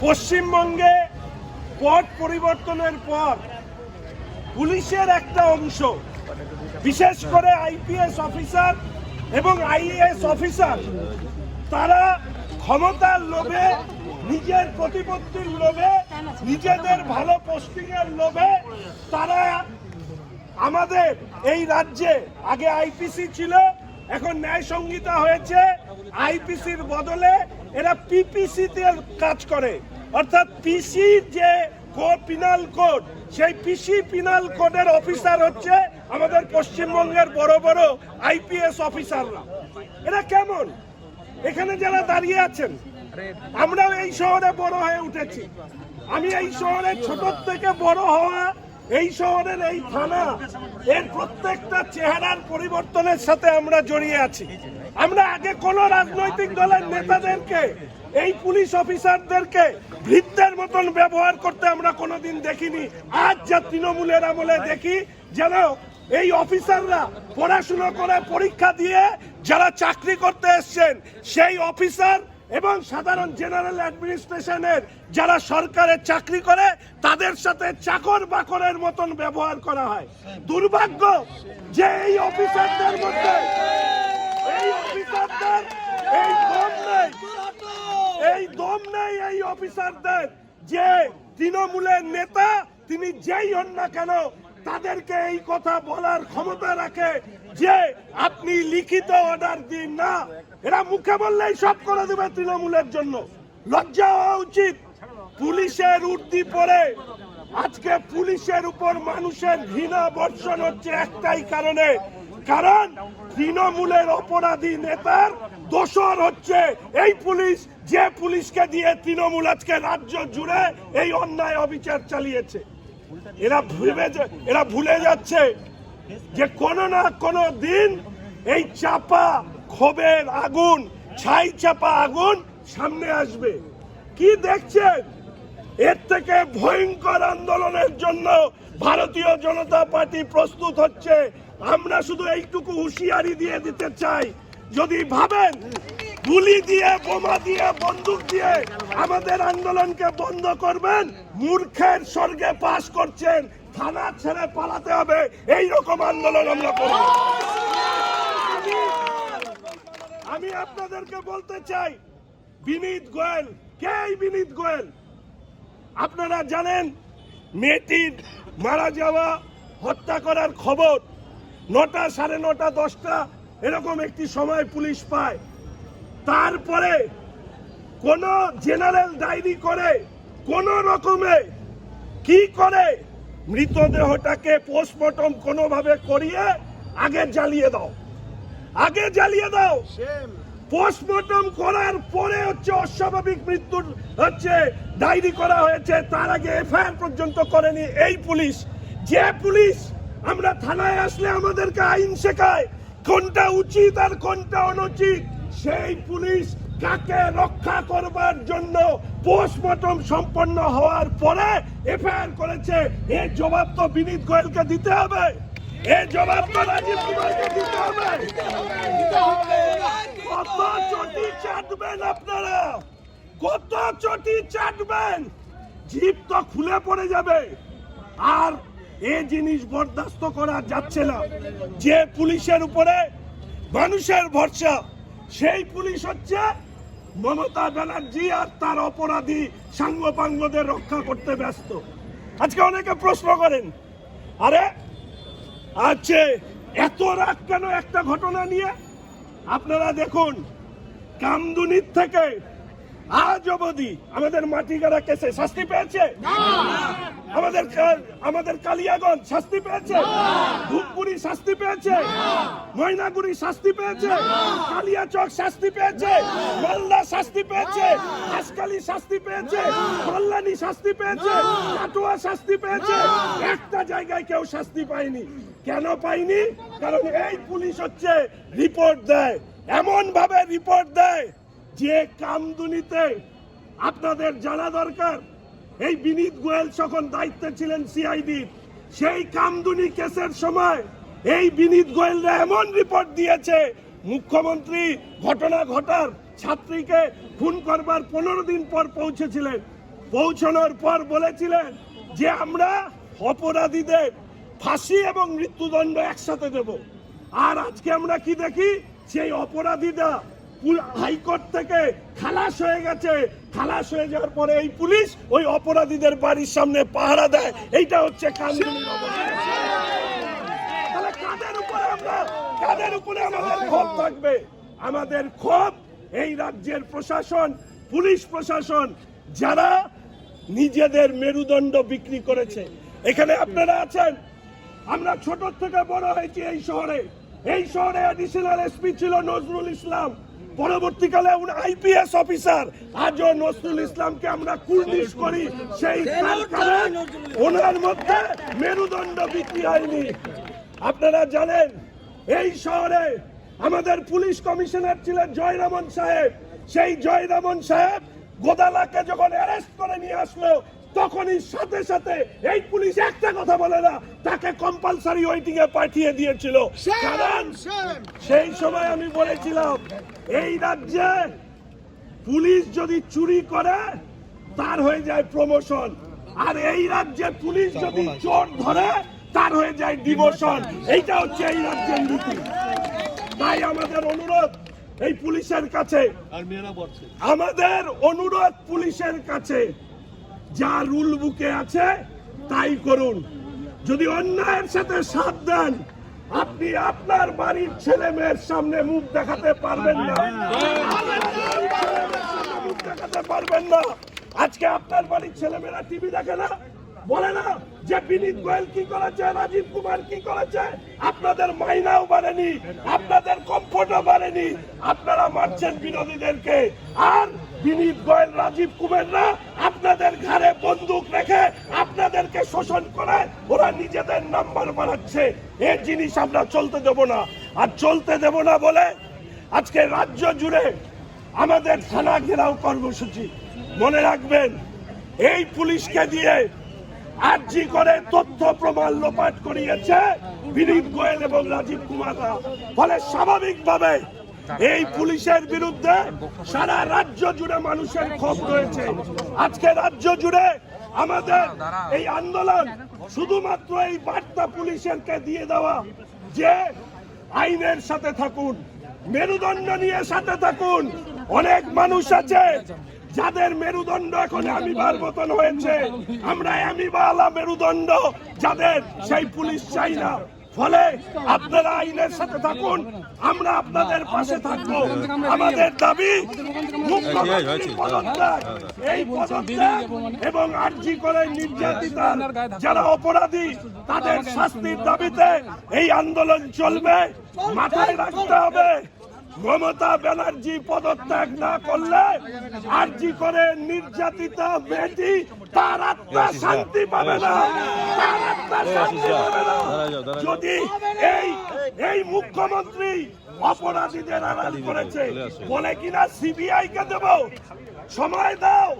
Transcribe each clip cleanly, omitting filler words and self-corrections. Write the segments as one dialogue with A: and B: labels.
A: পশ্চিমবঙ্গে পট পরিবর্তনের পর পুলিশের একটা অংশ, বিশেষ করে আইপিএস অফিসার এবং আইএএস অফিসার, তারা ক্ষমতার লোভে, নিজের প্রতিপত্তির লোভে, নিজেদের ভালো পোস্টিংয়ের লোভে তারা আমাদের এই রাজ্যে, আগে আইপিসি ছিল, এখন ন্যায় সংহিতা হয়েছে, আইপিসির বদলে এরা পিপিসিতে কাজ করে। অর্থাৎ পিসির যে পিনাল কোড, সেই পিসি পিনাল কোডের অফিসার হচ্ছে আমাদের পশ্চিমবঙ্গের বড় বড় আইপিএস অফিসাররা। এরা কেমন? এখানে যারা দাঁড়িয়ে আছেন, আমরাও এই শহরে বড় হয়ে উঠেছি। আমি এই শহরে ছোট থেকে বড় হওয়া, এই শহরের এই থানা, এর প্রত্যেকটা চেহারার পরিবর্তনের সাথে আমরা জড়িয়ে আছি। আমরা আগে কোন রাজনৈতিক দলের নেতাদেরকে, এই পুলিশ অফিসারদেরকে ভৃত্যের মতন ব্যবহার করতে আমরা কোনোদিন দেখিনি। আজ যা তৃণমূলের আমলে দেখি, যেন এই অফিসাররা পড়াশুনো করে পরীক্ষা দিয়ে যারা চাকরি করতে এসছেন, সেই অফিসার এবং সাধারণ জেনারেল অ্যাডমিনিস্ট্রেশনের যারা সরকারের চাকরি করে, তাদের সাথে চাকর বাকরের মতন ব্যবহার করা হয়। দুর্ভাগ্য যে এই অফিসারদের মধ্যে, এই অফিসারদের এই দম নেই এই অফিসারদের, যে তৃণমূলের নেতা তিনি যেই হন না কেন তাদেরকে এই কথা বলার ক্ষমতা রাখে যে আপনি লিখিত অর্ডার দিন না, এরা মুখে বললেই সব করে দেবে তৃণমূলের জন্য। লজ্জা হওয়া উচিত। পুলিশের উর্দি পরে আজকে পুলিশের উপর মানুষের ঘৃণা বর্ষণ হচ্ছে একটাই কারণে, কারণ তৃণমূলের অপরাধী নেতার দোষর হচ্ছে এই পুলিশ, যে পুলিশকে দিয়ে তৃণমূল আজকে রাজ্য জুড়ে এই অন্যায় অবিচার চালিয়েছে। এরা ভুলে যাচ্ছে যে কোনো না কোনো দিন এই চাপা ক্ষোভের আগুন, ছাই চাপা আগুন সামনে আসবে। কি দেখছেন? এর থেকে ভয়ঙ্কর আন্দোলনের জন্য ভারতীয় জনতা পার্টি প্রস্তুত হচ্ছে। আমরা শুধু এইটুকু হুঁশিয়ারি দিয়ে দিতে চাই, যদি ভাবেন গুলি দিয়ে, বোমা দিয়ে, বন্দুক দিয়ে আমাদের আন্দোলনকে বন্ধ করবেন, মূর্খের স্বর্গে বাস করছেন। থানা ছেড়ে পালাতে হবে, এই রকম আন্দোলন আমরা করব। আমি আপনাদেরকে বলতে চাই, বিনীত গোয়েল কে? এই বিনীত গোয়েল আপনারা জানেন, মেয়েটির মারা যাওয়া, হত্যা করার খবর 9টা, 9:30, 10টা এরকম একটি সময় পুলিশ পায়। তারপরে কোন জেনারেল ডায়েরি করে, কোন রকমে কি করে মৃতদেহটাকে পোস্টমর্টম কোনোভাবে করিয়ে আগে জ্বালিয়ে দাও, আগে জ্বালিয়ে দাও। পোস্টমর্টম করার পরে হচ্ছে অস্বাভাবিক মৃত্যুর হচ্ছে ডায়েরি করা হয়েছে, তার আগে এফআইআর পর্যন্ত করেনি এই পুলিশ। যে পুলিশ আমরা থানায় আসলে আমাদেরকে আইন শেখায় কোনটা উচিত আর কোনটা অনুচিত, সেই পুলিশ কাকে রক্ষা করবার জন্য পোস্টমর্টম সম্পন্ন হওয়ার পরে এফআইআর করেছে, এর জবাব তো বিনীত গোয়েলকে দিতে হবে, এর জবাব তো রাজীব কুমারকে দিতে হবে। কত চটি চাটবেন আপনারা? কত চটি চাটবেন? জিভ তো খুলে পড়ে যাবে। আর এই জিনিস বরদাস্ত করা যাচ্ছে না। যে পুলিশের উপরে মানুষের ভরসা, সেই পুলিশ হচ্ছে মমতা ব্যানার্জি আর তার অপরাধী সাঙ্গপাঙ্গদের রক্ষা করতে ব্যস্ত। আজকে অনেকে প্রশ্ন করেন, আরে আচ্ছা এত রাগ কেন একটা ঘটনা নিয়ে? আপনারা দেখুন, কামদুনির থেকে আজ অবধি আমাদের মাটিগাড়া কেসে শাস্তি পেয়েছে? আমাদের কালিয়াগঞ্জ শাস্তি পেয়েছে? ধূপগুড়ি শাস্তি পেয়েছে? ময়নাগুড়ি শাস্তি পেয়েছে? কালিয়াচক শাস্তি পেয়েছে? মালদা শাস্তি পেয়েছে? হাসকালি শাস্তি পেয়েছে? কল্যাণী শাস্তি পেয়েছে? কাটোয়া শাস্তি পেয়েছে? একটা জায়গায় কেউ শাস্তি পায়নি। কেন পায়নি? কারণ এই পুলিশ হচ্ছে রিপোর্ট দেয়, এমন ভাবে রিপোর্ট দেয় যে কামদুনিতে আপনাদের জানা দরকার, এই বিনীত গোয়েল যখন দায়িত্বে ছিলেন সিআইডি, সেই কামদুনি কেসের সময় এই বিনীত গোয়েলরা এমন রিপোর্ট দিয়েছে, মুখ্যমন্ত্রী ঘটনা ঘটার ছাত্রীকে খুন করবার 15 দিন পর পৌঁছেছিলেন, পৌঁছানোর পর বলেছিলেন যে আমরা অপরাধীদের ফাঁসি এবং মৃত্যুদণ্ড একসাথে দেব। আর আজকে আমরা কি দেখি, সেই অপরাধীরা হাইকোর্ট থেকে খালাস হয়ে গেছে। খালাস হয়ে যাওয়ার পরে এই পুলিশ ওই অপরাধীদের বাড়ির সামনে পাহারা দেয়। এইটা হচ্ছে কানুনের অবস্থা। তাহলে কাদের উপরে আমাদের ক্ষোভ থাকবে? আমাদের ক্ষোভ এই রাজ্যের প্রশাসন, পুলিশ প্রশাসন, যারা নিজেদের মেরুদণ্ড বিক্রি করেছে। এখানে আপনারা আছেন, আমরা ছোট থেকে বড় হয়েছি এই শহরে। এই শহরে অ্যাডিশনাল এসপি ছিল নজরুল ইসলাম, পরবর্তীকালে আইপিএস অফিসার। আজও নজরুল ইসলামকে আমরা কুর্নিশ করি, সেই ওনার মধ্যে মেরুদণ্ড বিক্রি হয়নি। আপনারা জানেন এই শহরে আমাদের পুলিশ কমিশনার ছিলেন জয়রামন সাহেব। সেই জয়রামন সাহেব গোদালাকে যখন অ্যারেস্ট করে নিয়ে আসলো, তখনই সাথে সাথে এই পুলিশ একটা কথা বলে না, তাকে কম্পালসারি ওয়েটিং এ পাঠিয়ে দিয়েছিল। কারণ সেই সময় আমি বলেছিলাম, এই রাজ্যে পুলিশ যদি চুরি করে তার হয়ে যায় প্রমোশন, আর এই রাজ্যে পুলিশ যদি চোর ধরে তার হয়ে যায় ডিমোশন। এইটা হচ্ছে এই রাজ্যের নীতি। তাই আমাদের অনুরোধ এই পুলিশের কাছে, আমাদের অনুরোধ পুলিশের কাছে, যা রুল বুকে আছে তাই করুন। যদি অন্যায়ের সাথে সাথ দেন, আপনি আপনার বাড়ির ছেলে মেয়ের সামনে মুখ দেখাতে পারবেন না। মুখ দেখাতে পারবেন না। আজকে আপনার বাড়ির ছেলেমেয়েরা টিভি দেখে না, বলে না যে বিনীত গোয়েল কি করেছে, রাজীব কুমার কি করেছে। আপনাদের মাইনাও বাড়েনি, আপনাদের কমফোর্টও বাড়েনি, আপনারা মারছেন বিরোধীদেরকে। আর বিনীত গোয়েল, রাজীব কুমাররা আপনাদের ঘাড়ে বন্দুক রেখে আপনাদেরকে শোষণ করে ওরা নিজেদের নাম্বার বাড়াচ্ছে। এই জিনিস আমরা চলতে দেব না। আর চলতে দেব না বলে আজকে রাজ্য জুড়ে আমাদের থানা ঘেরাও কর্মসূচি। মনে রাখবেন, এই পুলিশকে দিয়ে আরজি করে তথ্য প্রমাণ লোপাট করিয়েছে বিনীত গোয়েল এবং রাজীব কুমাররা। ফলে স্বাভাবিকভাবে এই পুলিশের বিরুদ্ধে সারা রাজ্য জুড়ে মানুষের ক্ষোভ রয়েছে। আজকে রাজ্য জুড়ে আমাদের এই আন্দোলন শুধুমাত্র এই বার্তা পুলিশেরকে দিয়ে দেওয়া যে আইনের সাথে থাকুন, মেরুদণ্ড নিয়ে সাথে থাকুন। অনেক মানুষ আছে যাদের মেরুদণ্ড এখন অ্যামিবার মতন হয়েছে। আমরা অ্যামিবালা মেরুদণ্ড যাদের, সেই পুলিশ চাই না। ফলে আপনারা আইনের সাথে থাকুন, আমরা আপনাদের পাশে থাকবো। আমাদের দাবি মুখ্যমন্ত্রী পদত্যাগ, এই পদত্যাগ এবং আরজি করে নির্যাতিতা যারা অপরাধী তাদের শাস্তির দাবিতে এই আন্দোলন চলবে। মাথায় রাখতে হবে, মমতা ব্যানার্জি পদত্যাগ না করলে আরজি করে নির্যাতিতা মেয়েটি তার আত্মা শান্তি পাবে না, তার আত্মা শান্তি পাবে না। যদি এই মুখ্যমন্ত্রী অপরাধীদের আড়াল করেছে বলে কিনা সিবিআই কে দেব, সময় দাও,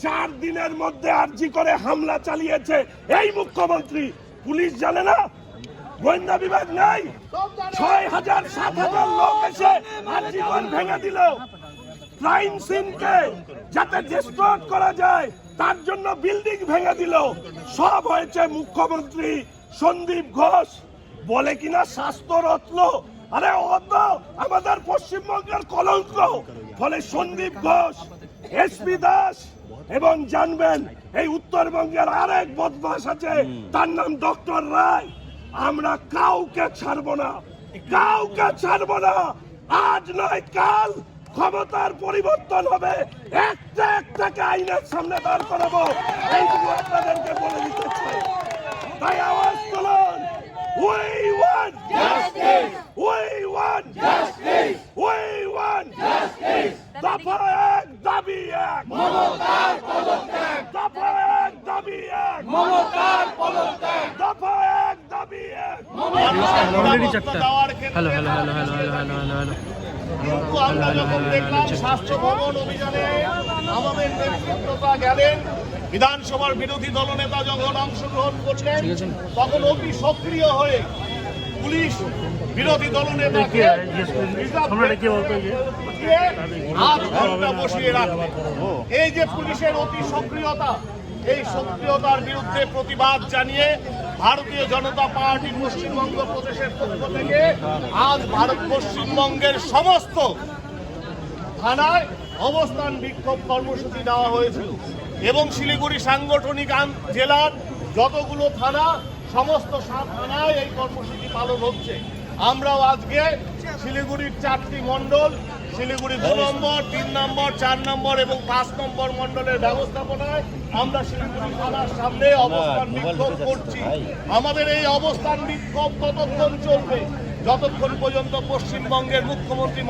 A: 4 দিনের মধ্যে আরজি করে হামলা চালিয়েছে এই মুখ্যমন্ত্রী। পুলিশ জানে না, গোয়েন্দা বিভাগ নাই, 6000-7000 লোক এসে আরজিকর ভেঙে দিল। ক্রাইম সিনকে যাতে ডিস্ট্রয় করা যায় তার জন্য বিল্ডিং ভেঙে দিল। সব হয়েছে মুখ্যমন্ত্রী সন্দীপ ঘোষ বলে কিনা স্বাস্থ্যরত্ন। আরে ও তো আমাদের পশ্চিমবঙ্গের কলঙ্ক। ফলে সন্দীপ ঘোষ, এসপি দাস এবং জানবেন এই উত্তরবঙ্গের আরেক বদমাশ আছে, তার নাম ডক্টর রায়। আমরা কাউকে ছাড়বো না, কাউকে ছাড়বো না। আজ নয় কাল ক্ষমতার পরিবর্তন হবে, একটা একটাকে আইনের সামনে দাঁড় করাবো। এইটুকু আপনাদেরকে বলে দিতে চাই। তাই আওয়াজ তুলুন, we want justice, we want justice, we want justice। দফা 1 দাবি 1, মমতার পদত্যাগ। দফা 1 দাবি 1, মমতার পদত্যাগ। দফা 1 দাবি 1,
B: hello hello hello hello hello hello hello.
C: কিন্তু আমরা যখন দেখলাম স্বাস্থ্য ভবন অভিযানে আমাদের নেতৃত্বটা গেলেন, বিধানসভার বিরোধী দলনেতা যখন অংশগ্রহণ করলেন, তখন অতি সক্রিয় হয়ে পুলিশ বিরোধী দলনেতাকে আধ ঘন্টা বসিয়ে রাখবে। এই যে পুলিশের অতি সক্রিয়তা, এই সক্রিয়তার বিরুদ্ধে প্রতিবাদ জানিয়ে ভারতীয় জনতা পার্টি পশ্চিমবঙ্গ প্রদেশের পক্ষ থেকে আজ পশ্চিমবঙ্গের সমস্ত থানায় অবস্থান বিক্ষোভ কর্মসূচি দেওয়া হয়েছিল এবং শিলিগুড়ি সাংগঠনিক জেলার যতগুলো থানা, সমস্ত 7 থানায় এই কর্মসূচি পালন হচ্ছে। আমরাও আজকে শিলিগুড়ির 4টি মণ্ডল, শিলিগুড়ি 2 নম্বর, 3 নম্বর, 4 নম্বর এবং 5 নম্বর মণ্ডলের ব্যবস্থাপনায় আমরা শিলিগুড়ি থানার সামনে অবস্থান বিক্ষোভ করছি। আমাদের এই অবস্থান বিক্ষোভ ততক্ষণ চলবে যতক্ষণ পর্যন্ত পশ্চিমবঙ্গের মুখ্যমন্ত্রী